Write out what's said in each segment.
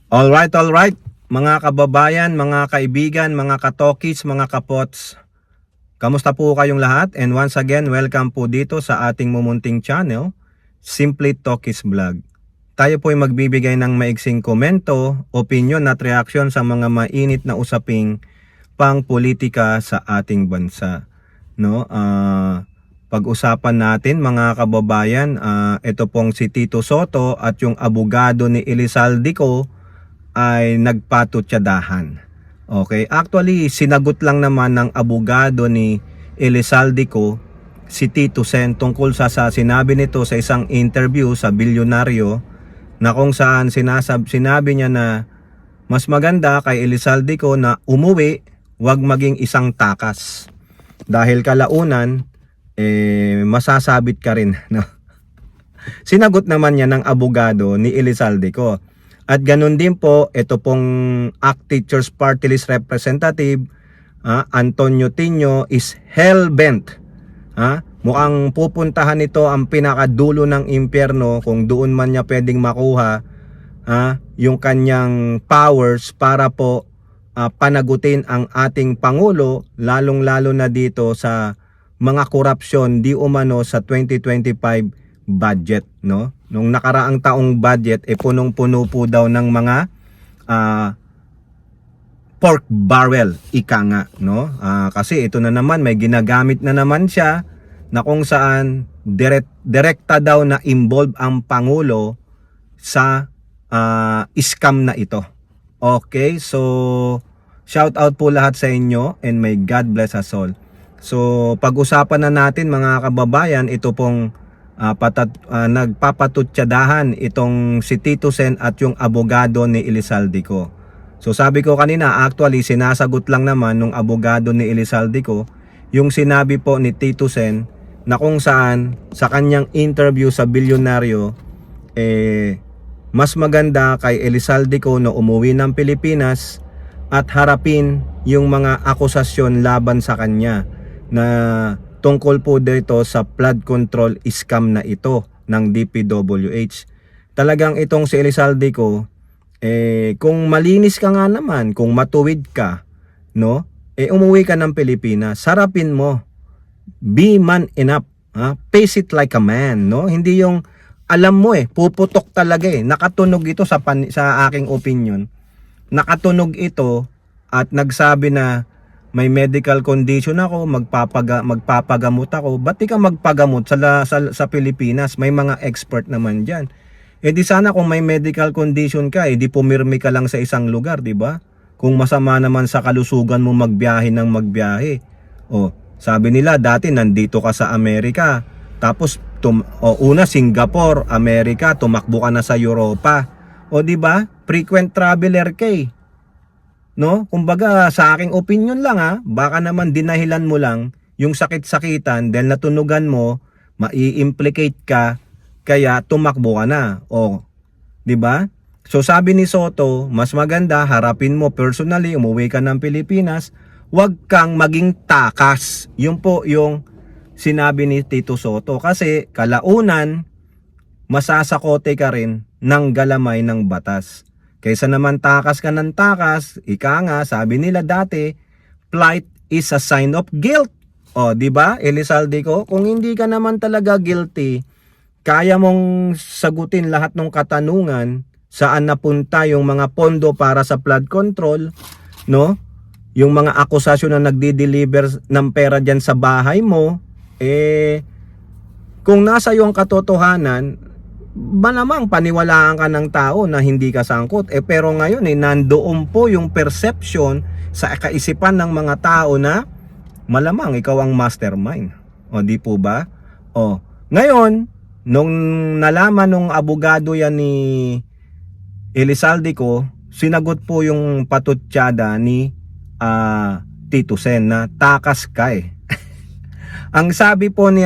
Alright, mga kababayan, mga kaibigan, mga katokis, mga kapots. Kamusta po kayong lahat? And once again, welcome po dito sa ating mumunting channel, Simply Tokis Vlog. Tayo po ay magbibigay ng maiksing komento, opinion at reaksyon sa mga mainit na usaping pang-politika sa ating bansa. No? Pag-usapan natin mga kababayan, ito pong si Tito Sotto at yung abogado ni Elizaldico ay nagpatutsadahan. Okay, actually sinagot lang naman ng abogado ni Elizaldico si Tito Sen tungkol sa sinabi nito sa isang interview sa Bilyonaryo na kung saan sinabi niya na mas maganda kay Elizaldico na umuwi, wag maging isang takas. Dahil kalaunan masasabit ka rin, no? Sinagot naman niya ng abogado ni Elizaldico. At ganun din po, ito pong ACT Teachers Party List Representative, Antonio Tino is hell-bent. Mukhang pupuntahan nito ang pinakadulo ng impyerno kung doon man niya pwedeng makuha yung kanyang powers para po panagutin ang ating Pangulo, lalong-lalo na dito sa mga korupsyon di umano sa 2025 budget, no? Nung nakaraang taong budget punong-puno po daw ng mga pork barrel, ika nga, no? Kasi ito na naman, may ginagamit na naman siya na kung saan direkta daw na involve ang Pangulo sa scam na ito. Okay, so shout out po lahat sa inyo and may God bless us all. So pag-usapan na natin mga kababayan, ito pong nagpapatutsadahan itong si Tito Sen at yung abogado ni Elizaldico. So sabi ko kanina, actually sinasagot lang naman nung abogado ni Elizaldico yung sinabi po ni Tito Sen na kung saan sa kanyang interview sa Bilyonaryo mas maganda kay Elizaldico na umuwi ng Pilipinas at harapin yung mga akusasyon laban sa kanya na tungkol po dito sa flood control scam na ito ng DPWH. Talagang itong si Elizaldico, kung malinis ka nga naman, kung matuwid ka, no? Umuwi ka ng Pilipinas, sarapin mo. Be man enough, face it like a man, no? Hindi yung alam mo puputok talaga Nakatunog ito sa aking opinion. Nakatunog ito at nagsabi na may medical condition ako, magpapagamot ako. Ba't di ka magpagamot sa Pilipinas? May mga expert naman dyan. Di sana kung may medical condition ka, di pumirmi ka lang sa isang lugar, di ba? Kung masama naman sa kalusugan mo magbiyahe ng magbiyahe. Sabi nila dati nandito ka sa Amerika, tapos una Singapore, Amerika, tumakbo ka na sa Europa. Di ba? Frequent traveler ka No? Kumbaga sa aking opinion lang baka naman dinahilan mo lang yung sakit-sakitan dahil natunugan mo, mai-implicate ka, kaya tumakbo ka na. Di ba? So sabi ni Sotto, mas maganda harapin mo personally, umuwi ka ng Pilipinas, wag kang maging takas. Yun po yung sinabi ni Tito Sotto kasi kalaunan masasakote ka rin ng galamay ng batas. Kaysa naman takas ka ng takas, ika nga, sabi nila dati, flight is a sign of guilt. Di ba, Elizaldico? Kung hindi ka naman talaga guilty, kaya mong sagutin lahat ng katanungan, saan napunta yung mga pondo para sa flood control, no? Yung mga akusasyon na nagdi-deliver ng pera dyan sa bahay mo, kung nasa yung katotohanan, ba namang paniwalaan ka ng tao na hindi ka sangkot pero ngayon nandoon po yung perception sa kaisipan ng mga tao na malamang ikaw ang mastermind. Di po ba? Ngayon nung nalaman nung abogado yan ni Elizaldico, sinagot po yung patutsada ni Tito Sen na takas ka ang sabi po ni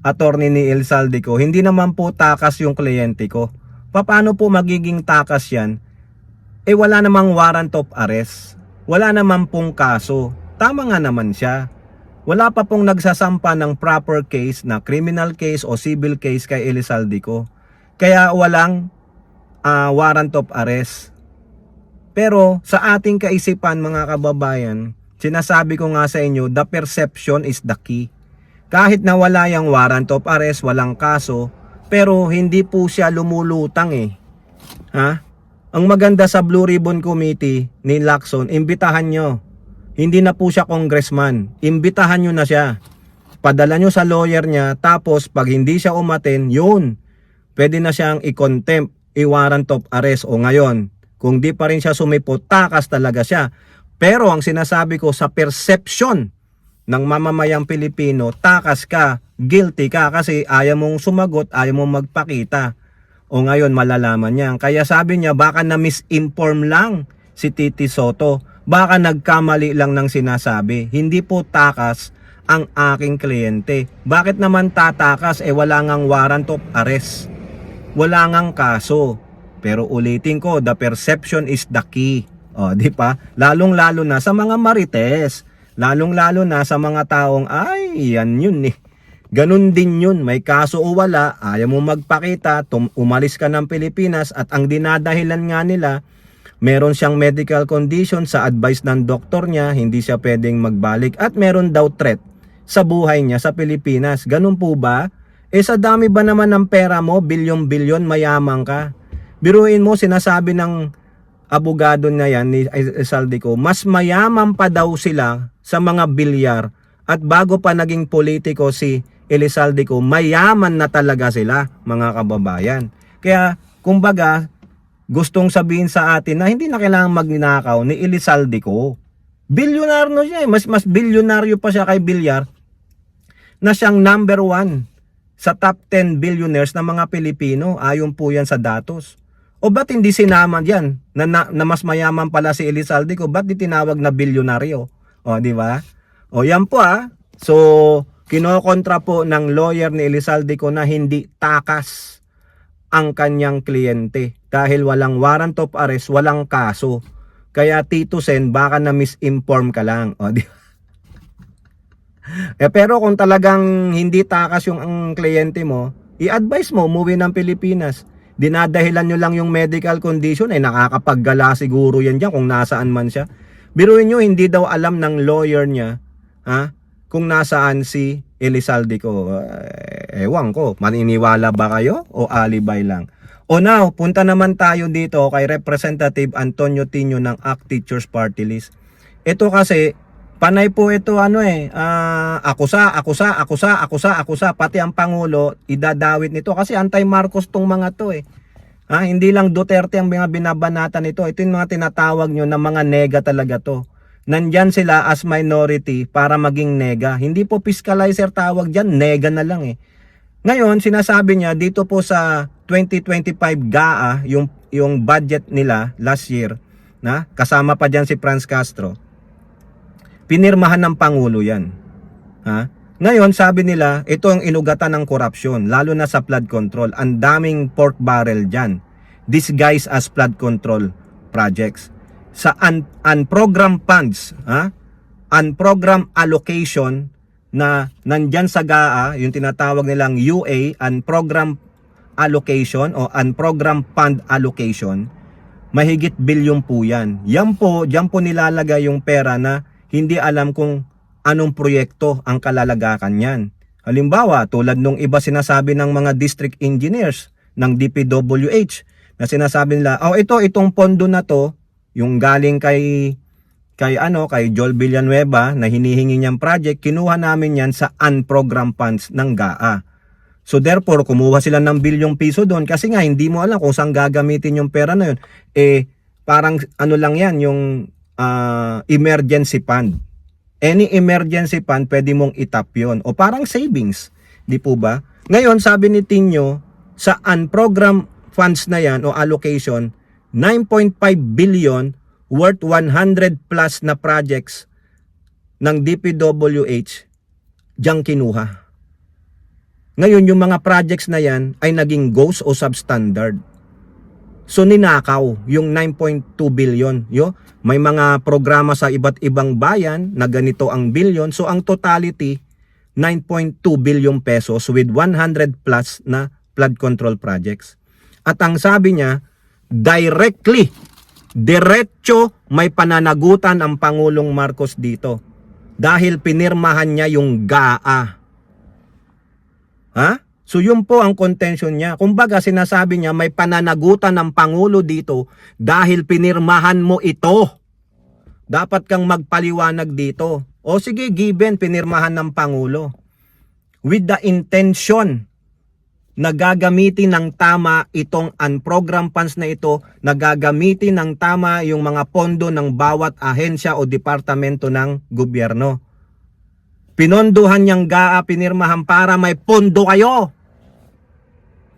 attorney ni Elizaldico, hindi naman po takas yung kliyente ko. Paano po magiging takas yan? Wala namang warrant of arrest. Wala naman pong kaso. Tama nga naman siya. Wala pa pong nagsasampa ng proper case na criminal case o civil case kay Elizaldico. Kaya walang warrant of arrest. Pero sa ating kaisipan mga kababayan, sinasabi ko nga sa inyo, the perception is the key. Kahit na wala yung warrant of arrest, walang kaso, pero hindi po siya lumulutang eh. Ha? Ang maganda sa Blue Ribbon Committee ni Lacson, imbitahan nyo. Hindi na po siya congressman. Imbitahan nyo na siya. Padala nyo sa lawyer niya, tapos pag hindi siya umaten, yun. Pwede na siyang i-contempt, i-warrant of arrest. O ngayon, kung di pa rin siya sumipot, takas talaga siya. Pero ang sinasabi ko sa perception ng mamamayang Pilipino, takas ka, guilty ka kasi ayaw mong sumagot, ayaw mong magpakita. O ngayon malalaman niya. Kaya sabi niya baka na misinform lang si Titi Sotto. Baka nagkamali lang ng sinasabi. Hindi po takas ang aking kliyente. Bakit naman tatakas? Wala ngang warrant of arrest. Wala ngang kaso. Pero ulitin ko, the perception is the key. O, di pa? Lalong-lalo na sa mga marites. Lalong-lalo na sa mga taong, ay, yan yun eh. Ganun din yun, may kaso o wala, ayaw mo magpakita, umalis ka ng Pilipinas at ang dinadahilan nga nila, meron siyang medical condition sa advice ng doktor niya, hindi siya pwedeng magbalik at meron daw threat sa buhay niya sa Pilipinas. Ganun po ba? Sa dami ba naman ng pera mo, bilyon-bilyon, mayaman ka? Biruin mo, sinasabi ng abogado na yan ni Saldico, mas mayaman pa daw sila sa mga bilyar at bago pa naging politiko si Elizalde mayaman na talaga sila mga kababayan. Kaya kumbaga gustong sabihin sa atin na hindi na kailangan magnanakaw ni Elizalde. Bilyonaryo siya eh. Mas bilyonaryo pa siya kay Villar na siyang number 1 sa top 10 billionaires ng mga Pilipino. Ayon po yan sa datos. O ba't hindi sinaman yan na mas mayaman pala si Elizalde? Ba't di tinawag na bilyonaryo? O di ba? O yan po So kinokontra po ng lawyer ni Elizalde na hindi takas ang kanyang kliyente dahil walang warrant of arrest, walang kaso. Kaya Tito Sen, baka na misinform ka lang. O, di ba? Pero kung talagang hindi takas yung ang kliyente mo, i-advise mo umuwi ng Pilipinas. Dinadahilan nyo lang yung medical condition, nakakapaggala siguro yan dyan kung nasaan man siya. Biruin nyo, hindi daw alam ng lawyer niya, kung nasaan si Elizalde. Ewan ko, maniniwala ba kayo o alibay lang? O now, punta naman tayo dito kay Representative Antonio Tino ng ACT Teachers Party List. Ito kasi, panay po ito akusa, pati ang Pangulo, idadawit nito kasi anti-Marcos tong mga to hindi lang Duterte ang mga binabanatan nito. Ito yung mga tinatawag nyo na mga nega talaga to. Nandyan sila as minority para maging nega. Hindi po fiscalizer tawag dyan, nega na lang Ngayon, sinasabi niya dito po sa 2025 GAA, yung budget nila last year, kasama pa dyan si Franz Castro, pinirmahan ng Pangulo yan. Ngayon, sabi nila, ito ang inugatan ng korupsyon, lalo na sa flood control. Ang daming pork barrel dyan, disguised as flood control projects. Sa unprogrammed funds, unprogrammed allocation na nandyan sa GAA, yung tinatawag nilang UA, unprogrammed allocation o unprogrammed fund allocation, mahigit bilyon po yan. Yan po, dyan po nilalagay yung pera na hindi alam kung anong proyekto ang kalalagakan yan. Halimbawa, tulad nung iba sinasabi ng mga district engineers ng DPWH na sinasabi nila, itong pondo na to, yung galing kay Joel Villanueva na hinihingi niyang project, kinuha namin yan sa unprogrammed funds ng GAA. So therefore, kumuha sila ng bilyong piso doon kasi nga hindi mo alam kung saan gagamitin yung pera na yun. Parang lang yan, yung emergency fund. Any emergency fund, pwede mong itap yun. O parang savings, di po ba? Ngayon, sabi ni Tino, sa unprogrammed funds na yan o allocation, 9.5 billion worth 100 plus na projects ng DPWH diyang kinuha. Ngayon, yung mga projects na yan ay naging ghost o substandard. So, ninakaw yung 9.2 billion. May mga programa sa iba't ibang bayan na ganito ang billion. So, ang totality, 9.2 billion pesos with 100 plus na flood control projects. At ang sabi niya, diretso may pananagutan ang Pangulong Marcos dito. Dahil pinirmahan niya yung GAA. Ha? So yun po ang contention niya. Kumbaga sinasabi niya may pananagutan ng Pangulo dito dahil pinirmahan mo ito. Dapat kang magpaliwanag dito. O sige, given pinirmahan ng Pangulo. With the intention na gagamitin ng tama itong unprogrammed funds na ito, na gagamitin ng tama yung mga pondo ng bawat ahensya o departamento ng gobyerno. Pinondohan niyang GAA, pinirmahan para may pondo kayo.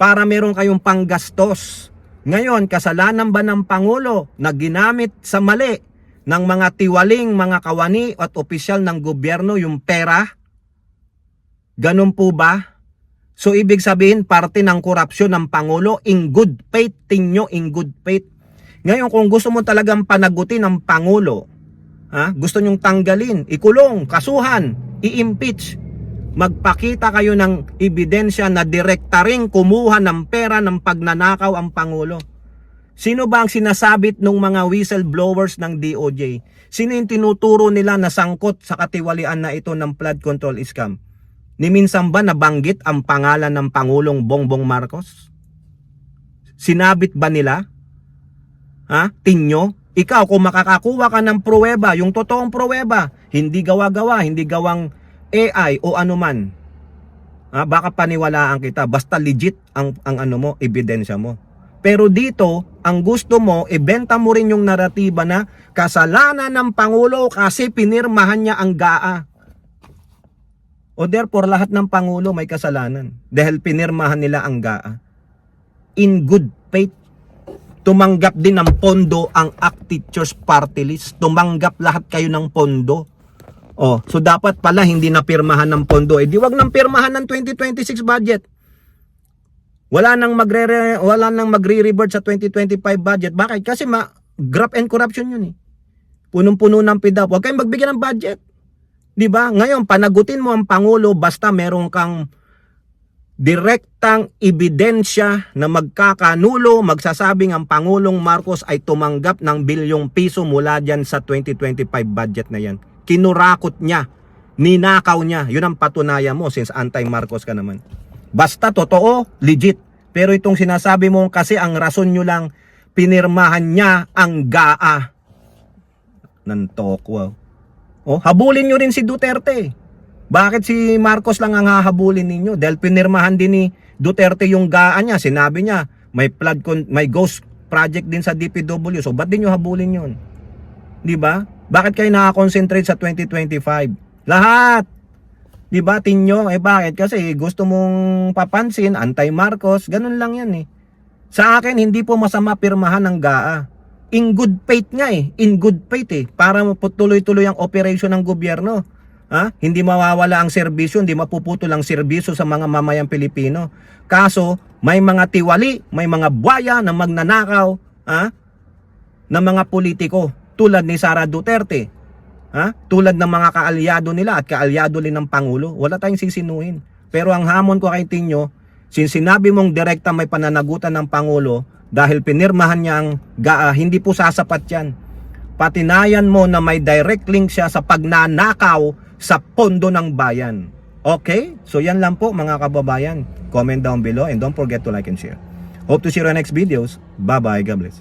Para meron kayong panggastos. Ngayon, kasalanan ba ng Pangulo na ginamit sa mali ng mga tiwaling, mga kawani at opisyal ng gobyerno yung pera? Ganun po ba? So ibig sabihin parte ng korupsyon ng Pangulo in good faith, tingyo in good faith. Ngayon kung gusto mo talagang panagutin ng Pangulo, gusto nyong tanggalin, ikulong, kasuhan, i-impeach, magpakita kayo ng ebidensya na direkta ring kumuha ng pera ng pagnanakaw ang Pangulo. Sino ba ang sinasabit ng mga whistleblowers ng DOJ? Sino yung tinuturo nila na sangkot sa katiwalian na ito ng flood control scam? Ni minsan ba nabanggit ang pangalan ng Pangulong Bongbong Marcos? Sinabit ba nila? Tinyo? Ikaw kung makakakuha ka ng pruweba, yung totoong pruweba, hindi gawa-gawa, hindi gawang AI o anuman, baka paniwalaan kita, basta legit ang ano mo, ebidensya mo. Pero dito, ang gusto mo, ibenta mo rin yung naratiba na kasalanan ng Pangulo kasi pinirmahan niya ang GAA. O therefore, lahat ng Pangulo may kasalanan dahil pinirmahan nila ang GAA. In good faith, tumanggap din ng pondo ang ACT Teachers Party List. Tumanggap lahat kayo ng pondo. So dapat pala hindi na pirmahan ng pondo. Di wag nang pirmahan ng 2026 budget. Wala nang magre-revert sa 2025 budget. Bakit? Kasi graft and corruption yun eh. Punong-puno ng PDAP. Huwag kayong magbigyan ng budget. Di ba? Ngayon, panagutin mo ang Pangulo basta meron kang direktang ebidensya na magkakanulo, magsasabing ang Pangulong Marcos ay tumanggap ng bilyong piso mula dyan sa 2025 budget na yan. Kinurakot niya, ninakaw niya. Yun ang patunayan mo since anti-Marcos ka naman. Basta totoo, legit. Pero itong sinasabi mo kasi ang rason nyo lang, pinirmahan niya ang GAA. Nantok, wow. Habulin nyo rin si Duterte. Bakit si Marcos lang ang hahabulin ninyo? Dahil pinirmahan din ni Duterte yung GAA niya. Sinabi niya, may ghost project din sa DPW. So, ba't din nyo habulin yun? Di ba? Bakit kayo nakakonsentrate sa 2025? Lahat! Di ba, tinyo? Bakit? Kasi gusto mong papansin, anti-Marcos, ganun lang yan eh. Sa akin, hindi po masama pirmahan ng GAA. In good faith nga eh. In good faith eh. Para tuloy-tuloy ang operation ng gobyerno. Hindi mawawala ang serbisyo, hindi mapuputol ang serbisyo sa mga mamayang Pilipino. Kaso, may mga tiwali, may mga buwaya na magnanakaw ng mga politiko. Tulad ni Sara Duterte. Tulad ng mga kaalyado nila at kaalyado din ng Pangulo. Wala tayong sisinuhin. Pero ang hamon ko kay Tinyo, since sinabi mong direkta may pananagutan ng Pangulo dahil pinirmahan niya ang GAA, hindi po sasapat yan. Patinayan mo na may direct link siya sa pagnanakaw sa pondo ng bayan. Okay? So yan lang po mga kababayan. Comment down below and don't forget to like and share. Hope to see you in our next videos. Bye-bye. God bless.